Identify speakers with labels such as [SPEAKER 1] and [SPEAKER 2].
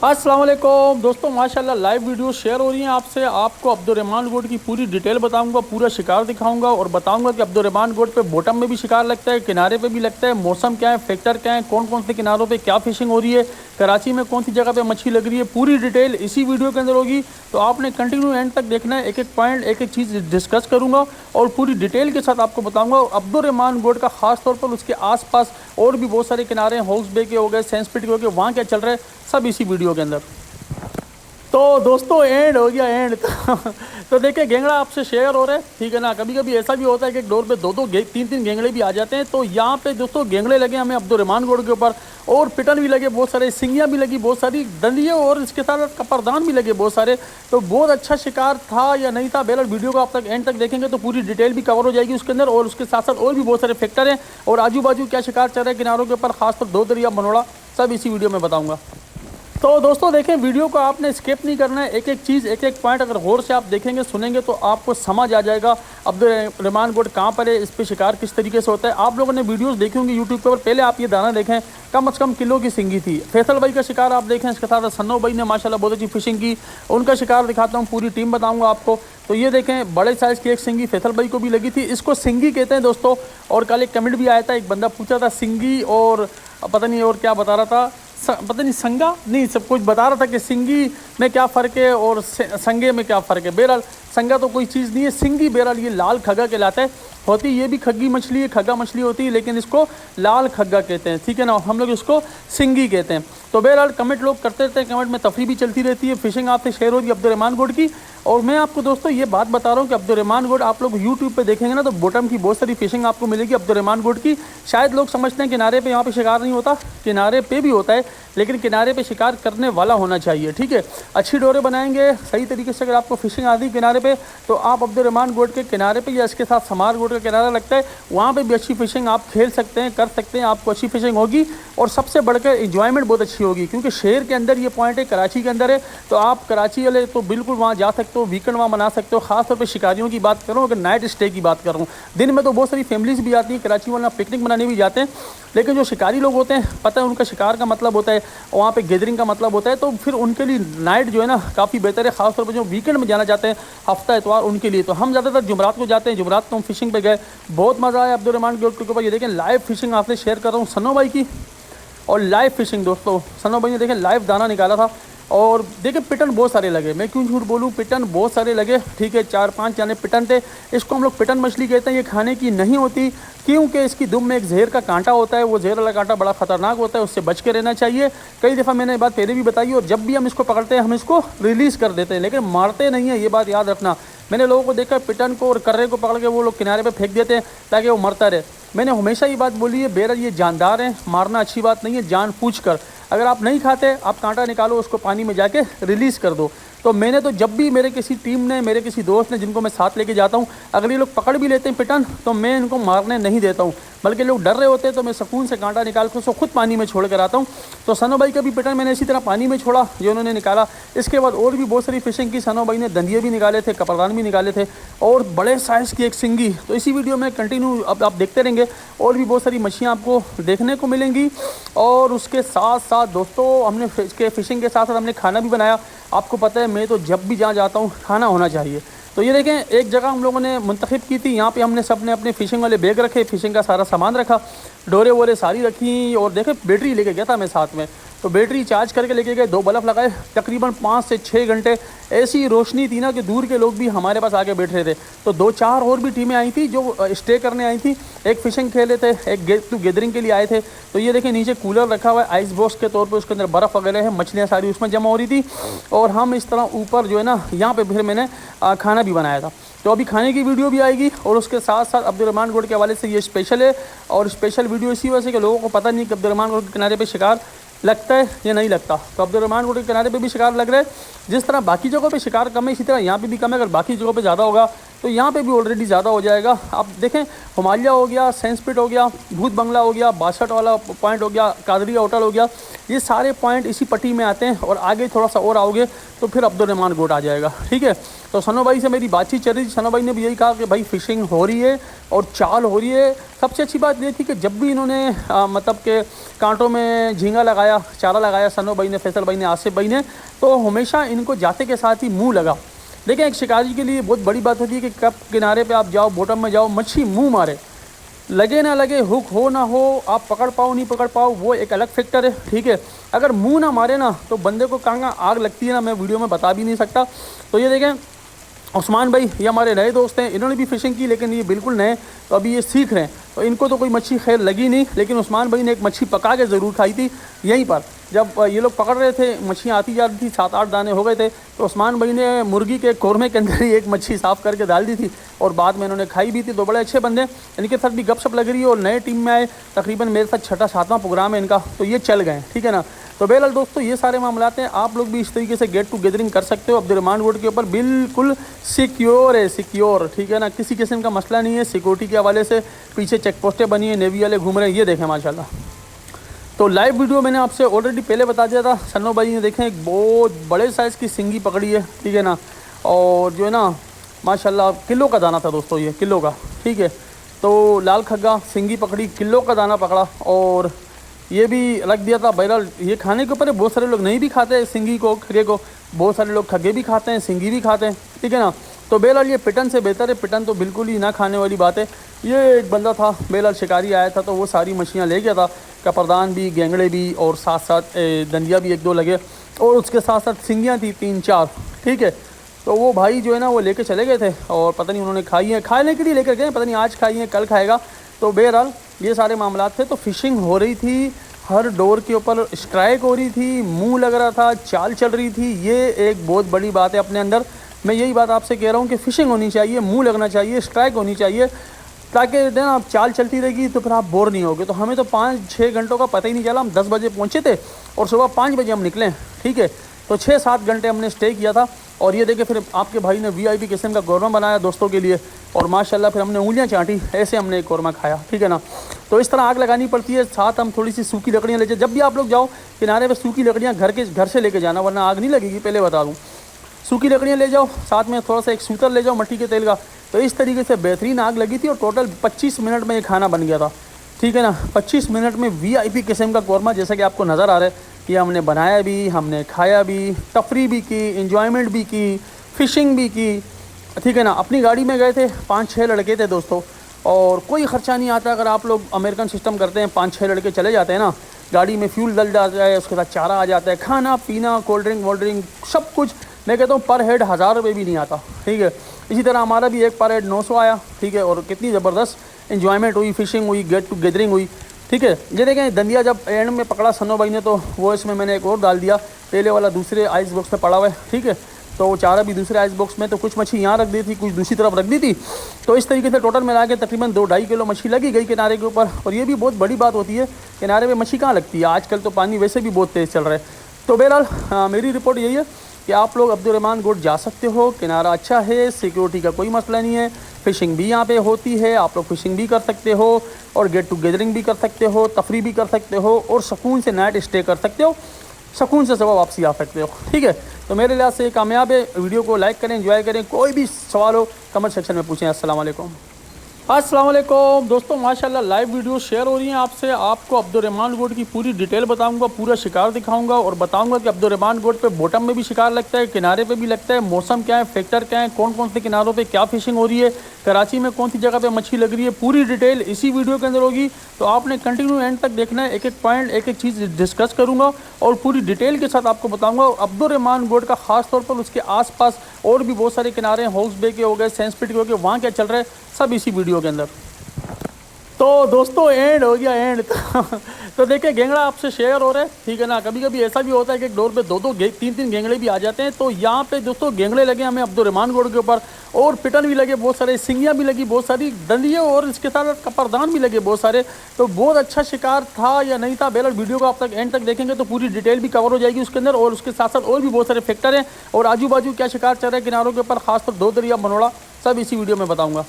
[SPEAKER 1] अस्सलाम वालेकुम दोस्तों, माशाल्लाह लाइव वीडियो शेयर हो रही हैं आपसे। आपको अब्दुर्रहमान गोट की पूरी डिटेल बताऊंगा, पूरा शिकार दिखाऊंगा और बताऊंगा कि अब्दुर्रहमान गोट पे बॉटम में भी शिकार लगता है, किनारे पे भी लगता है, मौसम क्या है, फैक्टर क्या है, कौन कौन से किनारों पे क्या फिशिंग हो रही है, कराची में कौन सी जगह पे मछली लग रही है, पूरी डिटेल इसी वीडियो के अंदर होगी। तो आपने कंटिन्यू एंड तक देखना है, एक एक पॉइंट एक एक चीज़ डिस्कस करूँगा और पूरी डिटेल के साथ आपको बताऊँगा अब्दुर्रहमान गोट का, ख़ास तौर पर उसके आसपास और भी बहुत सारे किनारे, हाउस बे के हो गए, सैंसपिट के हो गए, वहाँ क्या चल रहा है, सब इसी वीडियो के अंदर। तो दोस्तों एंड हो गया एंड। तो देखिए गेंगड़ा आपसे शेयर हो रहा है, ठीक है ना। कभी कभी ऐसा भी होता है कि एक डोर पे दो दो तीन तीन गेंगड़े भी आ जाते हैं। तो यहाँ पे दोस्तों गेंगड़े लगे हमें अब्दुर्रहमान गोट के ऊपर, और पिटन भी लगे बहुत सारे, सिंगियाँ भी लगी बहुत सारी, दंदिये और इसके साथ कपरदान भी लगे बहुत सारे। तो बहुत अच्छा शिकार था या नहीं था, बेहतर वीडियो को आप तक एंड तक देखेंगे तो पूरी डिटेल भी कवर हो जाएगी उसके अंदर। और उसके साथ साथ और भी बहुत सारे फैक्टर हैं और आजू बाजू क्या शिकार चल रहा है किनारों के ऊपर, खासकर दो दरिया बनोड़ा, सब इसी वीडियो में बताऊँगा। तो दोस्तों देखें, वीडियो को आपने स्किप नहीं करना है, एक एक चीज़ एक एक पॉइंट अगर गौर से आप देखेंगे सुनेंगे तो आपको समझ आ जाएगा अब्दुर्रहमान गोट कहाँ पर है, इस पे शिकार किस तरीके से होता है। आप लोगों ने वीडियोस देखी होंगी यूट्यूब पर, पहले आप ये दाना देखें, कम से कम किलो की सिंगी थी। फैसल भाई का शिकार आप देखें, इसके साथ सन्नो भाई ने माशाल्लाह बहुत अच्छी फिशिंग की, उनका शिकार दिखाता हूँ, पूरी टीम बताऊँगा आपको। तो ये देखें बड़े साइज़ की एक सिंगी फैसल भाई को भी लगी थी, इसको सिंगी कहते हैं दोस्तों। और कल एक कमेंट भी आया था, एक बंदा पूछा था सिंगी और पता नहीं और क्या बता रहा था, पता नहीं संगा नहीं, सब कुछ बता रहा था कि सिंगी में क्या फ़र्क है और संगे में क्या फ़र्क है। बहरहाल संगा तो कोई चीज़ नहीं है, सिंगी बहरहाल ये लाल खग्गा कहलाता है। होती ये भी खग्गी मछली है, खग्गा मछली होती है, लेकिन इसको लाल खग्गा कहते हैं, ठीक है ना। हम लोग इसको सिंगी कहते हैं। तो बहरहाल कमेंट लोग करते रहते हैं, कमेंट में तफरी भी चलती रहती है, फिशिंग आपसे शेयर होती है अब्दुर्रहमान गोट की। और मैं आपको दोस्तों ये बात बता रहा हूँ कि अब्दुर्रहमान गोट आप लोग यूट्यूब पे देखेंगे ना तो बॉटम की बहुत सारी फिशिंग आपको मिलेगी अब्दुर्रहमान गोट की। शायद लोग समझते हैं किनारे पे यहाँ पे शिकार नहीं होता, किनारे पे भी होता है, लेकिन किनारे पे शिकार करने वाला होना चाहिए, ठीक है। अच्छी डोरे बनाएंगे सही तरीके से, अगर आपको फिशिंग आती है किनारे पे तो आप अब्दुर्रहमान गोट के किनारे पे या इसके साथ समार गोट का किनारा लगता है, वहाँ पे भी अच्छी फिशिंग आप खेल सकते हैं, कर सकते हैं, आपको अच्छी फिशिंग होगी और सबसे बढ़कर इंजॉयमेंट बहुत अच्छी होगी। क्योंकि शहर के अंदर ये पॉइंट है, कराची के अंदर है, तो आप कराची वाले तो बिल्कुल वहाँ जा सकते हो, वीकेंड वहाँ मना सकते हो। खासतौर पर शिकारियों की बात करूँ, अगर नाइट स्टे की बात करूँ, दिन में तो बहुत सारी फैमिलीज भी आती हैं, कराची वाला पिकनिक मनाने भी जाते हैं, लेकिन जो शिकारी लोग होते हैं पता है उनका शिकार का मतलब होता है, वहाँ पे गैदरिंग का मतलब होता है, तो फिर उनके लिए नाइट जो है ना काफ़ी बेहतर है। खासतौर पर जो वीकेंड में जाना चाहते हैं, हफ्ता इतवार, उनके लिए। तो हम ज़्यादातर जुमरात को जाते हैं, जुमरात को हम फिशिंग पे गए, बहुत मज़ा आया अब्दुर्रहमान गोट के ऊपर। ये देखें लाइव फिशिंग आपसे शेयर कर रहा हूँ सन्नो भाई की, और लाइव फिशिंग दोस्तों सन्नो भाई ने देखें लाइव दाना निकाला था। और देखिए पिटन बहुत सारे लगे, मैं क्यों झूठ बोलूँ, पिटन बहुत सारे लगे, ठीक है। 4-5 जाने पिटन थे। इसको हम लोग पिटन मछली कहते हैं, ये खाने की नहीं होती क्योंकि इसकी दुम में एक जहर का कांटा होता है, वो जहर वाला कांटा बड़ा ख़तरनाक होता है, उससे बच के रहना चाहिए। कई दफ़ा मैंने ये बात पहले भी बताई, और जब भी हम इसको पकड़ते हैं हम इसको रिलीज़ कर देते हैं, लेकिन मारते नहीं है, ये बात याद रखना। मैंने लोगों को देखा पिटन को और कर्रे को पकड़ के वो लोग किनारे पर फेंक देते हैं ताकि वो मरता रहे। मैंने हमेशा ये बात बोली है, बेहतर ये जानदार हैं, मारना अच्छी बात नहीं है, जान पूछ कर। अगर आप नहीं खाते, आप कांटा निकालो, उसको पानी में जाके रिलीज़ कर दो। तो मैंने तो जब भी मेरे किसी टीम ने, मेरे किसी दोस्त ने, जिनको मैं साथ लेके जाता हूँ, अगर ये लोग पकड़ भी लेते हैं पिटन तो मैं इनको मारने नहीं देता हूँ, बल्कि लोग डर रहे होते हैं तो मैं सुकून से कांटा निकाल कर उसको खुद पानी में छोड़ कर आता हूँ। तो सनो भाई का भी पिटन मैंने इसी तरह पानी में छोड़ा जो उन्होंने निकाला। इसके बाद और भी बहुत सारी फिशिंग की, सनो भाई ने दंदिये भी निकाले थे, कपरदान भी निकाले थे, और बड़े साइज़ की एक सिंगी। तो इसी वीडियो में कंटिन्यू अब आप देखते रहेंगे, और भी बहुत सारी मछलियाँ आपको देखने को मिलेंगी। और उसके साथ साथ दोस्तों हमने फिशिंग के साथ साथ हमने खाना भी बनाया। आपको पता है मैं तो जब भी जहाँ जाता हूँ खाना होना चाहिए। तो ये देखें एक जगह हम लोगों ने मुंतखब की थी, यहाँ पे हमने सब ने अपने फ़िशिंग वाले बैग रखे, फ़िशिंग का सारा सामान रखा, डोरे वोरे सारी रखी, और देखें बैटरी लेके गया था मैं साथ में, तो बैटरी चार्ज करके लेके गए, 2 बल्ब लगाए, तकरीबन 5 से 6 घंटे ऐसी रोशनी थी ना कि दूर के लोग भी हमारे पास आके बैठ रहे थे। तो 2-4 और भी टीमें आई थी जो स्टे करने आई थी, एक फ़िशिंग खेले थे, एक गैदरिंग के लिए आए थे। तो ये देखें नीचे कूलर रखा हुआ है आइस बॉक्स के तौर पर, उसके अंदर बर्फ़ वगैरह है, मछलियाँ सारी उसमें जमा हो रही थी, और हम इस तरह ऊपर जो है ना यहाँ पर फिर मैंने खाना भी बनाया था। तो अभी खाने की वीडियो भी आएगी, और उसके साथ साथ अब्दुर्रहमान गोट के हवाले से ये स्पेशल है। और स्पेशल वीडियो इसी वजह से कि लोगों को पता नहीं कि अब्दुर्रहमान गोट के किनारे पे शिकार लगता है या नहीं लगता। तो अब्दुर्रहमान गोट के किनारे पे भी शिकार लग रहा है, जिस तरह बाकी जगहों पे शिकार कम है इसी तरह यहाँ पे भी कम है। अगर बाकी जगहों पे ज़्यादा होगा तो यहाँ पे भी ऑलरेडी ज़्यादा हो जाएगा। आप देखें, हिमालय हो गया, सेंसपिट हो गया, भूत बंगला हो गया, 62 वाला पॉइंट हो गया, कादरिया होटल हो गया, ये सारे पॉइंट इसी पट्टी में आते हैं। और आगे थोड़ा सा और आओगे तो फिर अब्दुर्रहमान गोट आ जाएगा। ठीक है, तो सनो भाई से मेरी बातचीत चल रही थी। सनो भाई ने भी यही कहा कि भाई फ़िशिंग हो रही है और चाल हो रही है। सबसे अच्छी बात ये थी कि जब भी इन्होंने मतलब के कांटों में झींगा लगाया, चारा लगाया, सनो भाई ने, फैसल भाई ने, आसिफ भाई ने, तो हमेशा इनको जाते के साथ ही मुँह लगा। देखें, एक शिकारी के लिए बहुत बड़ी बात होती है कि कब किनारे पे आप जाओ, बॉटम में जाओ, मच्छी मुंह मारे, लगे ना लगे, हुक हो ना हो, आप पकड़ पाओ नहीं पकड़ पाओ, वो एक अलग फैक्टर है। ठीक है, अगर मुंह ना मारे ना तो बंदे को कहाँ आग लगती है ना, मैं वीडियो में बता भी नहीं सकता। तो ये देखें, उस्मान भाई ये हमारे नए दोस्त हैं, इन्होंने भी फ़िशिंग की, लेकिन ये बिल्कुल नए, तो अभी ये सीख रहे हैं। तो इनको तो कोई मच्छी खैर लगी नहीं, लेकिन उस्मान भाई ने एक मच्छी पका के ज़रूर खाई थी यहीं पर। जब ये लोग पकड़ रहे थे, मच्छियाँ आती जा रही थी, 7-8 दाने हो गए थे, तो उस्मान भाई ने मुर्गी के कोरमे के अंदर ही एक मच्छी साफ़ करके डाल दी थी और बाद में इन्होंने खाई भी थी। तो बड़े अच्छे बंदे, इनके साथ भी गपशप लग रही है और नए टीम में आए, तकरीबन मेरे साथ 6वां-7वां प्रोग्राम है इनका, तो ये चल गए। ठीक है ना, तो बहरहाल दोस्तों, ये सारे मामलात हैं। आप लोग भी इस तरीके से गेट टू गेदरिंग कर सकते हो अब्दुर्रहमान गोट के ऊपर, बिल्कुल सिक्योर है, सिक्योर। ठीक है ना, किसी किस्म का मसला नहीं है सिक्योरिटी के हवाले से। पीछे चेक पोस्टें बनी है, नेवी वाले घूम रहे हैं, ये देखें माशाल्लाह। तो लाइव वीडियो मैंने आपसे ऑलरेडी पहले बता दिया था। सन्नो भाई ने देखें एक बहुत बड़े साइज़ की सिंगी पकड़ी है। ठीक है ना, और जो है ना माशाल्लाह किलो का दाना था दोस्तों, ये किलो का। ठीक है, तो लाल खग्गा सिंगी पकड़ी, किलो का दाना पकड़ा और ये भी रख दिया था। बहरहाल ये खाने के ऊपर है, बहुत सारे लोग नहीं भी खाते हैं सिंगी को, खगे को, बहुत सारे लोग खगे भी खाते हैं, सिंगी भी खाते हैं। ठीक है ना, तो बहरहाल ये पिटन से बेहतर है, पिटन तो बिल्कुल ही ना खाने वाली बात है। ये एक बंदा था, बहरहाल शिकारी आया था, तो वो सारी मछलियाँ ले गया था, कपरदान भी, गेंगड़े भी, और साथ साथ दंदिया भी 1-2 लगे, और उसके साथ साथ सिंगियाँ थी 3-4। ठीक है, तो वो भाई जो है ना वो लेके चले गए थे और पता नहीं उन्होंने खाई हैं, खाने के लिए लेकर गए, पता नहीं आज खाई हैं कल खाएगा। तो बहरहाल ये सारे मामलात थे। तो फ़िशिंग हो रही थी, हर डोर के ऊपर स्ट्राइक हो रही थी, मुंह लग रहा था, चाल चल रही थी। ये एक बहुत बड़ी बात है अपने अंदर। मैं यही बात आपसे कह रहा हूँ कि फ़िशिंग होनी चाहिए, मुंह लगना चाहिए, स्ट्राइक होनी चाहिए, ताकि ना आप चाल चलती रहेगी तो फिर आप बोर नहीं होगे। तो हमें तो 5-6 घंटों का पता ही नहीं चला। हम 10 बजे पहुँचे थे और सुबह 5 बजे हम निकले। ठीक है, तो 6-7 घंटे हमने स्टे किया था। और ये देखे, फिर आपके भाई ने VIP किस्म का कौरमा बनाया दोस्तों के लिए, और माशाल्लाह फिर हमने उंगलियां चाटी, ऐसे हमने एक कौरमा खाया। ठीक है ना, तो इस तरह आग लगानी पड़ती है। साथ हम थोड़ी सी सूखी लकड़ियाँ ले जाए। जब भी आप लोग जाओ किनारे पे, सूखी लकड़ियाँ घर से लेके जाना, वरना आग नहीं लगेगी, पहले बता दूँ। सूखी लकड़ियाँ ले जाओ, साथ में थोड़ा सा एक सूतर ले जाओ मट्टी के तेल का। तो इस तरीके से बेहतरीन आग लगी थी और टोटल 25 मिनट में ये खाना बन गया था। ठीक है ना, 25 मिनट में VIP किस्म का कौरमा, जैसा कि आपको नज़र आ रहा है, ये हमने बनाया भी, हमने खाया भी, तफरी भी की, इंजॉयमेंट भी की, फ़िशिंग भी की। ठीक है ना, अपनी गाड़ी में गए थे, 5-6 लड़के थे दोस्तों, और कोई ख़र्चा नहीं आता। अगर आप लोग अमेरिकन सिस्टम करते हैं, 5-6 लड़के चले जाते हैं ना, गाड़ी में फ्यूल डल जाता है, उसके साथ चारा आ जाता है, खाना पीना, कोल्ड ड्रिंक सब कुछ। मैं कहता हूँ पर हेड 1000 रुपये भी नहीं आता। ठीक है, इसी तरह हमारा भी एक पर हेड 900 आया। ठीक है, और कितनी ज़बरदस्त इन्जॉयमेंट हुई, फ़िशिंग हुई, गेट टू गेदरिंग हुई। ठीक है, ये देखें, दंदिया जब एंड में पकड़ा सन्नो भाई ने, तो वो इसमें मैंने एक और डाल दिया, पहले वाला दूसरे आइस बॉक्स में पड़ा हुआ है। ठीक है, तो वो चारा भी दूसरे आइस बॉक्स में, तो कुछ मछली यहाँ रख दी थी, कुछ दूसरी तरफ रख दी थी। तो इस तरीके से टोटल मिला के तकरीबन 2-2.5 किलो मछली लगी गई किनारे के ऊपर। और ये भी बहुत बड़ी बात होती है, किनारे पे मछली कहाँ लगती है, आजकल तो पानी वैसे भी बहुत तेज़ चल रहा है। तो बहरहाल मेरी रिपोर्ट यही है कि आप लोग अब्दुर्रहमान गोट जा सकते हो, किनारा अच्छा है, सिक्योरिटी का कोई मसला नहीं है, फ़िशिंग भी यहाँ पे होती है, आप लोग फ़िशिंग भी कर सकते हो और गेट टू गेदरिंग भी कर सकते हो, तफरी भी कर सकते हो, और सुकून से नाइट स्टे कर सकते हो, सुकून से सुबह वापसी आ सकते हो। ठीक है, तो मेरे लिहाज से कामयाब है। वीडियो को लाइक करें, एंजॉय करें। कोई भी सवाल हो कमेंट सेक्शन में पूछें। अस्सलाम वालेकुम। अस्सलाम वालेकुम दोस्तों, माशाल्लाह लाइव वीडियो शेयर हो रही हैं आपसे। आपको अब्दुर्रहमान गोट की पूरी डिटेल बताऊंगा, पूरा शिकार दिखाऊंगा और बताऊंगा कि अब्दुर्रहमान गोट पे बॉटम में भी शिकार लगता है, किनारे पे भी लगता है, मौसम क्या है, फैक्टर क्या है, कौन कौन से किनारों पे क्या फ़िशिंग हो रही है, कराची में कौन सी जगह पे मछली लग रही है, पूरी डिटेल इसी वीडियो के अंदर होगी। तो आपने कंटिन्यू एंड तक देखना है, एक एक पॉइंट, एक एक चीज़ डिस्कस करूँगा और पूरी डिटेल के साथ आपको बताऊँगा। अब्दुर्रहमान गोट का ख़ास तौर पर उसके आसपास और भी बहुत सारे किनारे, हॉक्स बे के हो गए, सेंसपिट के हो गए, वहाँ क्या चल रहा है, सब इसी वीडियो के अंदर। तो दोस्तों एंड हो गया, एंड तो देखिए गेंगड़ा आपसे शेयर हो रहा है। ठीक है ना, कभी कभी ऐसा भी होता है कि एक डोर पे 2-2 3-3 गेंगड़े भी आ जाते हैं। तो यहाँ पे दोस्तों गेंगड़े लगे हमें अब्दुर्रहमान गोट के ऊपर, और पिटन भी लगे बहुत सारे, सिंगियाँ भी लगी बहुत सारी, दंदिये और इसके साथ कपरदान भी लगे बहुत सारे। तो बहुत अच्छा शिकार था या नहीं था, बहरहाल वीडियो को आप तक एंड तक देखेंगे तो पूरी डिटेल भी कवर हो जाएगी उसके अंदर। और उसके साथ साथ और भी बहुत सारे फैक्टर हैं और आजू बाजू क्या शिकार चल रहा है किनारों के ऊपर, खासकर 2 दरिया बनोड़ा, सब इसी वीडियो में बताऊँगा।